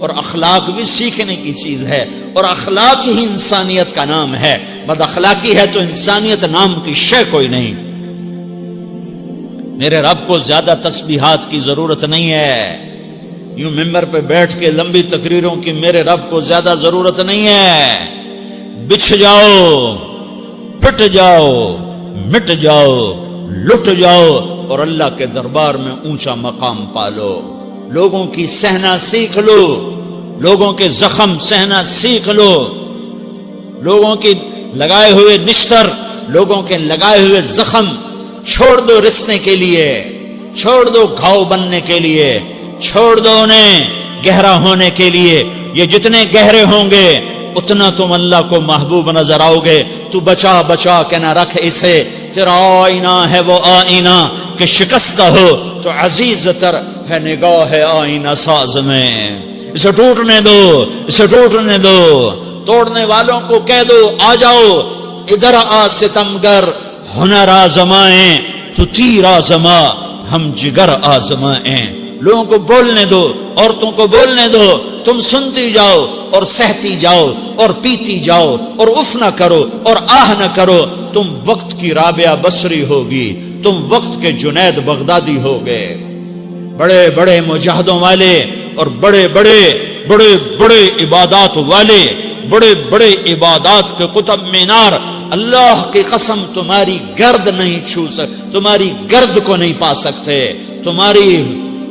اور اخلاق بھی سیکھنے کی چیز ہے، اور اخلاق ہی انسانیت کا نام ہے۔ بد اخلاقی ہے تو انسانیت نام کی شے کوئی نہیں۔ میرے رب کو زیادہ تسبیحات کی ضرورت نہیں ہے، یوں ممبر پہ بیٹھ کے لمبی تقریروں کی میرے رب کو زیادہ ضرورت نہیں ہے۔ بچھ جاؤ، پٹ جاؤ، مٹ جاؤ، لٹ جاؤ اور اللہ کے دربار میں اونچا مقام پالو۔ لوگوں کی سہنا سیکھ لو، لوگوں کے زخم سہنا سیکھ لو، لوگوں کی لگائے ہوئے نشتر، لوگوں کے لگائے ہوئے زخم چھوڑ دو رسنے کے لیے، چھوڑ دو گھاؤ بننے کے لیے، چھوڑ دو انہیں گہرا ہونے کے لیے۔ یہ جتنے گہرے ہوں گے اتنا تم اللہ کو محبوب نظر آؤ گے۔ تو بچا بچا کے نہ رکھ اسے، تیرا آئینہ ہے وہ آئینہ کہ شکستہ ہو تو عزیز تر ہے نگاہ آئینہ ساز میں۔ اسے ٹوٹنے دو، اسے ٹوٹنے دو۔ توڑنے والوں کو کہہ دو آ جاؤ ادھر آ ستمگر، ہنر آزمائیں تو تیر آزما، ہم جگر آزمائیں۔ لوگوں کو بولنے دو، عورتوں کو بولنے دو، تم سنتی جاؤ اور سہتی جاؤ اور پیتی جاؤ اور اف نہ کرو اور آہ نہ کرو۔ تم وقت کی رابعہ بصری ہوگی، تم وقت کے جنید بغدادی ہوگے۔ بڑے بڑے مجاہدوں والے اور بڑے بڑے بڑے بڑے عبادات والے، بڑے بڑے عبادات کے قطب مینار، اللہ کی قسم تمہاری گرد نہیں چھو سکتے، تمہاری گرد کو نہیں پا سکتے۔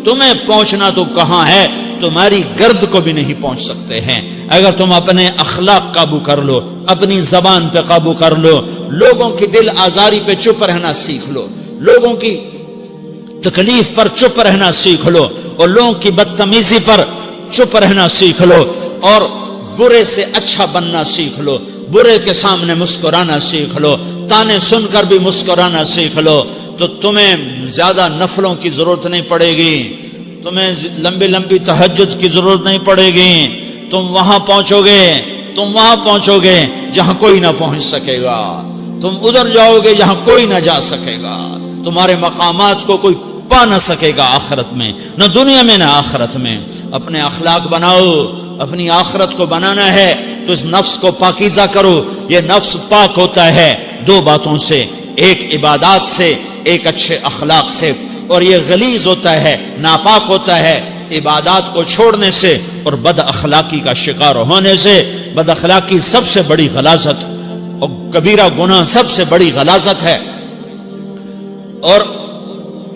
تمہیں پہنچنا تو کہاں ہے، تمہاری گرد کو بھی نہیں پہنچ سکتے ہیں۔ اگر تم اپنے اخلاق قابو کر لو، اپنی زبان پہ قابو کر لو، لوگوں کی دل آزاری پہ چپ رہنا سیکھ لو، لوگوں کی تکلیف پر چپ رہنا سیکھ لو، اور لوگوں کی بدتمیزی پر چپ رہنا سیکھ لو، اور برے سے اچھا بننا سیکھ لو، برے کے سامنے مسکرانا سیکھ لو، تانے سن کر بھی مسکرانا سیکھ لو، تو تمہیں زیادہ نفلوں کی ضرورت نہیں پڑے گی، تمہیں لمبی لمبی تہجد کی ضرورت نہیں پڑے گی۔ تم وہاں پہنچو گے، تم وہاں پہنچو گے جہاں کوئی نہ پہنچ سکے گا، تم ادھر جاؤ گے جہاں کوئی نہ جا سکے گا، تمہارے مقامات کو کوئی پا نہ سکے گا آخرت میں، نہ دنیا میں نہ آخرت میں۔ اپنے اخلاق بناؤ، اپنی آخرت کو بنانا ہے تو اس نفس کو پاکیزہ کرو۔ یہ نفس پاک ہوتا ہے دو باتوں سے، ایک عبادات سے، ایک اچھے اخلاق سے، اور یہ غلیظ ہوتا ہے، ناپاک ہوتا ہے عبادات کو چھوڑنے سے اور بد اخلاقی کا شکار ہونے سے۔ بد اخلاقی سب سے بڑی غلاظت اور کبیرہ گناہ سب سے بڑی غلاظت ہے، اور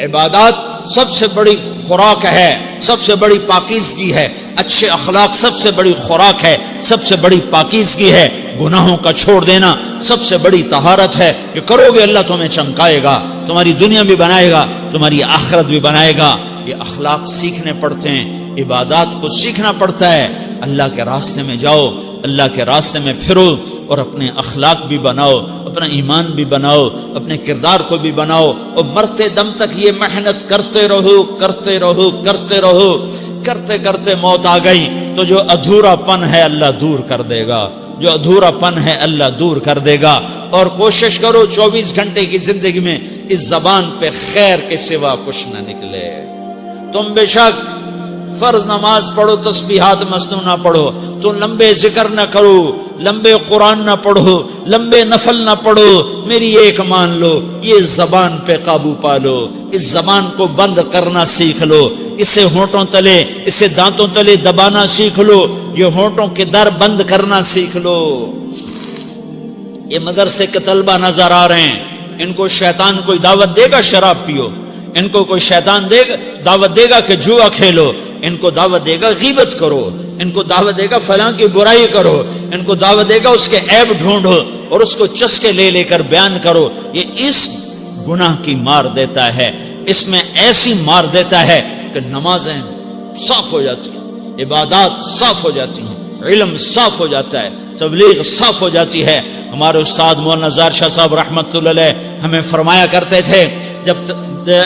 عبادات سب سے بڑی خوراک ہے، سب سے بڑی پاکیزگی ہے۔ اچھے اخلاق سب سے بڑی خوراک ہے، سب سے بڑی پاکیزگی ہے۔ گناہوں کا چھوڑ دینا سب سے بڑی طہارت ہے۔ یہ کرو گے اللہ تمہیں چمکائے گا، تمہاری دنیا بھی بنائے گا، تمہاری آخرت بھی بنائے گا۔ یہ اخلاق سیکھنے پڑتے ہیں، عبادات کو سیکھنا پڑتا ہے۔ اللہ کے راستے میں جاؤ، اللہ کے راستے میں پھرو، اور اپنے اخلاق بھی بناؤ، اپنا ایمان بھی بناؤ، اپنے کردار کو بھی بناؤ، اور مرتے دم تک یہ محنت کرتے رہو، کرتے رہو، کرتے رہو۔ کرتے کرتے موت آ گئی تو جو ادھورا پن ہے اللہ دور کر دے گا، جو ادھورا پن ہے اللہ دور کر دے گا۔ اور کوشش کرو 24 گھنٹے کی زندگی میں اس زبان پہ خیر کے سوا کچھ نہ نکلے۔ تم بے شک فرض نماز پڑھو، تسبیحات مسنون نہ پڑھو، تو لمبے ذکر نہ کرو، لمبے قرآن نہ پڑھو، لمبے نفل نہ پڑھو، میری ایک مان لو، یہ زبان پہ قابو پالو، اس زبان کو بند کرنا سیکھ لو، اسے ہونٹوں تلے، اسے دانتوں تلے دبانا سیکھ لو، یہ ہونٹوں کے در بند کرنا سیکھ لو۔ یہ مدرسے کے طلبہ نظر آ رہے ہیں، ان کو شیطان کوئی دعوت دے گا شراب پیو، ان کو کوئی شیطان دعوت دے گا کہ جوا کھیلو، ان کو دعوت دے گا غیبت کرو، ان کو دعوت دے گا فلاں کی برائی کرو، ان کو دعوت دے گا اس کے عیب ڈھونڈو اور اس کو چسکے لے لے کر بیان کرو۔ یہ اس گناہ کی مار دیتا ہے، اس میں ایسی مار دیتا ہے کہ نمازیں صاف ہو جاتی ہیں، عبادات صاف ہو جاتی ہیں، علم صاف ہو جاتا ہے، تبلیغ صاف ہو جاتی ہے۔ ہمارے استاد مولانا زار شاہ صاحب رحمۃ اللہ علیہ ہمیں فرمایا کرتے تھے،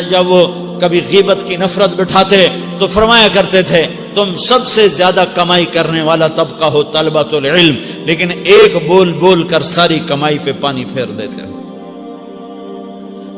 جب وہ کبھی غیبت کی نفرت بٹھاتے تو فرمایا کرتے تھے تم سب سے زیادہ کمائی کرنے والا طبقہ ہو طلبۃ العلم، لیکن ایک بول بول کر ساری کمائی پہ پانی پھیر دیتے ہو۔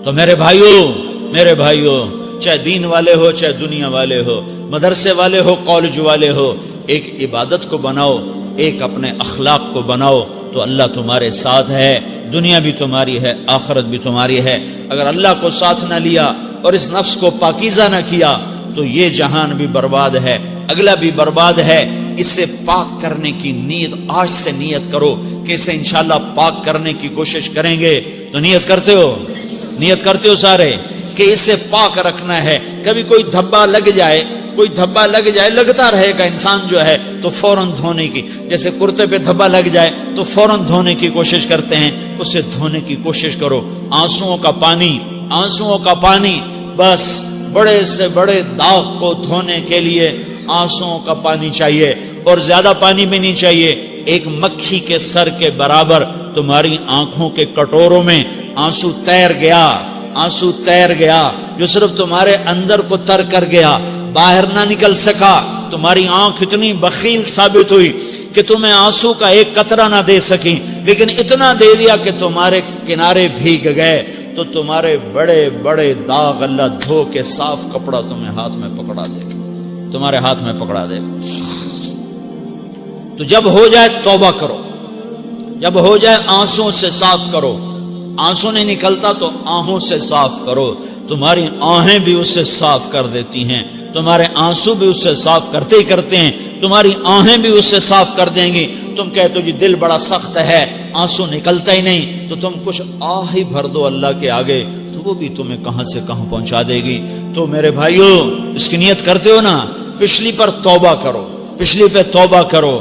تو میرے بھائیوں چاہے دین والے ہو چاہے دنیا والے ہو، مدرسے والے ہو کالج والے ہو، ایک عبادت کو بناؤ، ایک اپنے اخلاق کو بناؤ، تو اللہ تمہارے ساتھ ہے، دنیا بھی تمہاری ہے، آخرت بھی تمہاری ہے۔ اگر اللہ کو ساتھ نہ لیا اور اس نفس کو پاکیزہ نہ کیا تو یہ جہان بھی برباد ہے، اگلا بھی برباد ہے۔ اسے پاک کرنے کی نیت آج سے نیت کرو کہ اسے انشاءاللہ پاک کرنے کی کوشش کریں گے۔ تو نیت کرتے ہو سارے کہ اسے پاک رکھنا ہے۔ کبھی کوئی دھبا لگ جائے، لگتا رہے گا انسان جو ہے تو فوراً دھونے کی، جیسے کرتے پہ دھبا لگ جائے تو فوراً دھونے کی کوشش کرتے ہیں، اسے دھونے کی کوشش کرو۔ آنسوؤں کا پانی بس بڑے سے بڑے داغ کو دھونے کے لیے آنسوؤں کا پانی چاہیے، اور زیادہ پانی بھی نہیں چاہیے۔ ایک مکھی کے سر کے برابر تمہاری آنکھوں کے کٹوروں میں آنسو تیر گیا جو صرف تمہارے اندر کو تر کر گیا، باہر نہ نکل سکا۔ تمہاری آنکھ اتنی بخیل ثابت ہوئی کہ تمہیں آنسو کا ایک قطرہ نہ دے سکی، لیکن اتنا دے دیا کہ تمہارے کنارے بھیگ گئے۔ تو تمہارے بڑے بڑے داغ اللہ دھو کے صاف کپڑا تمہیں ہاتھ میں پکڑا دے گا، تمہارے ہاتھ میں پکڑا دے گا۔ تو جب ہو جائے توبہ کرو، جب ہو جائے آنسوں سے صاف کرو۔ آنسو نہیں نکلتا تو آہوں سے صاف کرو، تمہاری آہیں بھی اسے صاف کر دیتی ہیں، تمہارے آنسو بھی اسے صاف کرتے ہی کرتے ہیں، تمہاری آہیں بھی اسے صاف کر دیں گی۔ تم کہتے ہو جی دل بڑا سخت ہے، آنسو نکلتا ہی نہیں، تو تم کچھ آہ ہی بھر دو اللہ کے آگے، تو وہ بھی تمہیں کہاں سے کہاں پہنچا دے گی۔ تو میرے بھائیو، اس کی نیت کرتے ہو نا، پچھلی پر توبہ کرو، پچھلی پہ توبہ کرو۔